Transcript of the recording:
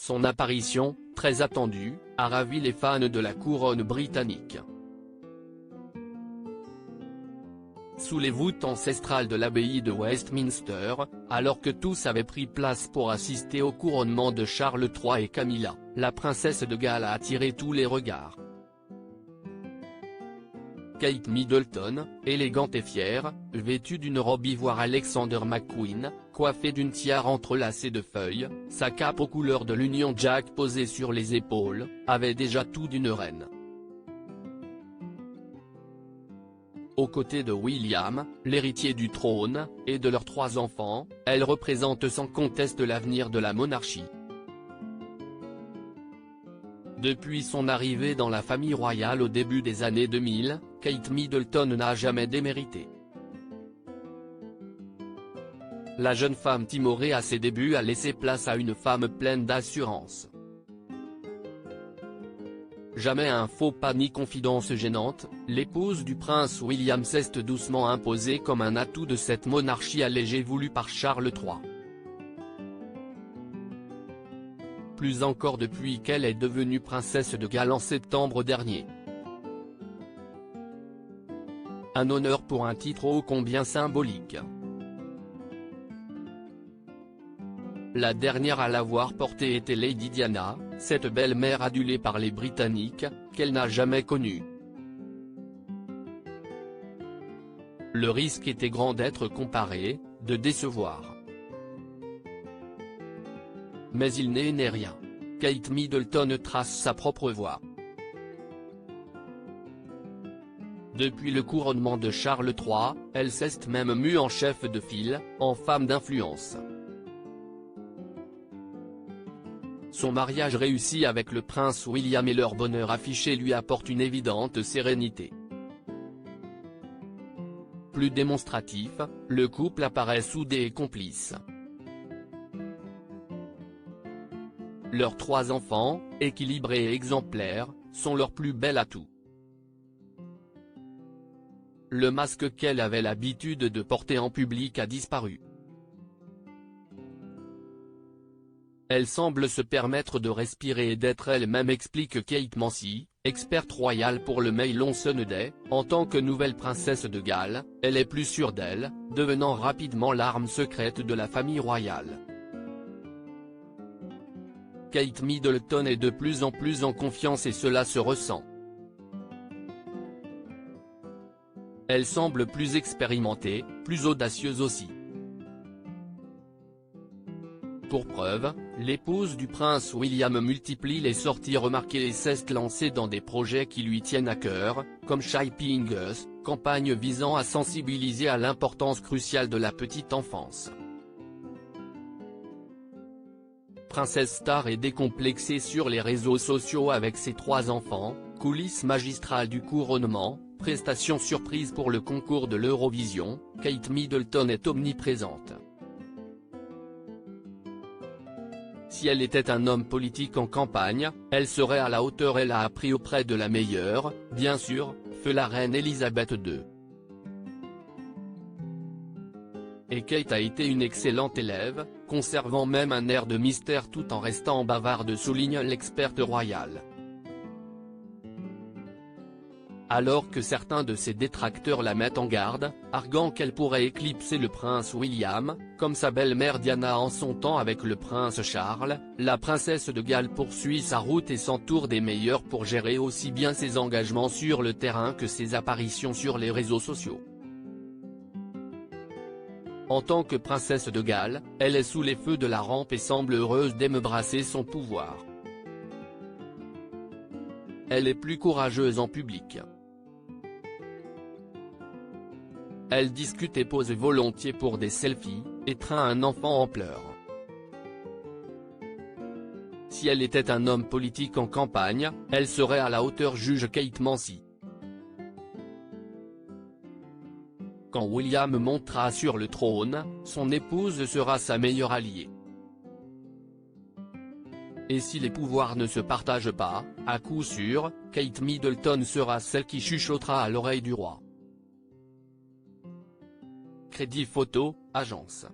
Son apparition, très attendue, a ravi les fans de la couronne britannique. Sous les voûtes ancestrales de l'abbaye de Westminster, alors que tous avaient pris place pour assister au couronnement de Charles III et Camilla, la princesse de Galles a attiré tous les regards. Kate Middleton, élégante et fière, vêtue d'une robe ivoire Alexander McQueen, coiffée d'une tiare entrelacée de feuilles, sa cape aux couleurs de l'Union Jack posée sur les épaules, avait déjà tout d'une reine. Aux côtés de William, l'héritier du trône, et de leurs 3 enfants, elle représente sans conteste l'avenir de la monarchie. Depuis son arrivée dans la famille royale au début des années 2000, Kate Middleton n'a jamais démérité. La jeune femme timorée à ses débuts a laissé place à une femme pleine d'assurance. Jamais un faux pas ni confidence gênante, l'épouse du prince William s'est doucement imposée comme un atout de cette monarchie allégée voulue par Charles III. Plus encore depuis qu'elle est devenue princesse de Galles en septembre dernier. Un honneur pour un titre ô combien symbolique. La dernière à l'avoir porté était Lady Diana, cette belle-mère adulée par les Britanniques, qu'elle n'a jamais connue. Le risque était grand d'être comparé, de décevoir. Mais il n'est rien. Kate Middleton trace sa propre voie. Depuis le couronnement de Charles III, elle s'est même mue en chef de file, en femme d'influence. Son mariage réussi avec le prince William et leur bonheur affiché lui apporte une évidente sérénité. Plus démonstratif, le couple apparaît soudé et complice. Leurs 3 enfants, équilibrés et exemplaires, sont leur plus bel atout. Le masque qu'elle avait l'habitude de porter en public a disparu. Elle semble se permettre de respirer et d'être elle-même, explique Kate Mansi, experte royale pour le Mail on Sunday. En tant que nouvelle princesse de Galles, elle est plus sûre d'elle, devenant rapidement l'arme secrète de la famille royale. Kate Middleton est de plus en plus en confiance et cela se ressent. Elle semble plus expérimentée, plus audacieuse aussi. Pour preuve, l'épouse du prince William multiplie les sorties remarquées et s'est lancée dans des projets qui lui tiennent à cœur, comme Shaping Us, campagne visant à sensibiliser à l'importance cruciale de la petite enfance. Princesse Star est décomplexée sur les réseaux sociaux avec ses 3 enfants, coulisses magistrales du couronnement, prestations surprises pour le concours de l'Eurovision, Kate Middleton est omniprésente. Si elle était un homme politique en campagne, elle serait à la hauteur. Elle a appris auprès de la meilleure, bien sûr, feu la reine Elisabeth II. Et Kate a été une excellente élève, conservant même un air de mystère tout en restant bavarde, souligne l'experte royale. Alors que certains de ses détracteurs la mettent en garde, arguant qu'elle pourrait éclipser le prince William, comme sa belle-mère Diana en son temps avec le prince Charles, la princesse de Galles poursuit sa route et s'entoure des meilleurs pour gérer aussi bien ses engagements sur le terrain que ses apparitions sur les réseaux sociaux. En tant que princesse de Galles, elle est sous les feux de la rampe et semble heureuse d'embrasser son pouvoir. Elle est plus courageuse en public. Elle discute et pose volontiers pour des selfies, étreint un enfant en pleurs. Si elle était un homme politique en campagne, elle serait à la hauteur, juge Kate Mansi. Quand William montera sur le trône, son épouse sera sa meilleure alliée. Et si les pouvoirs ne se partagent pas, à coup sûr, Kate Middleton sera celle qui chuchotera à l'oreille du roi. Crédit photo, agence.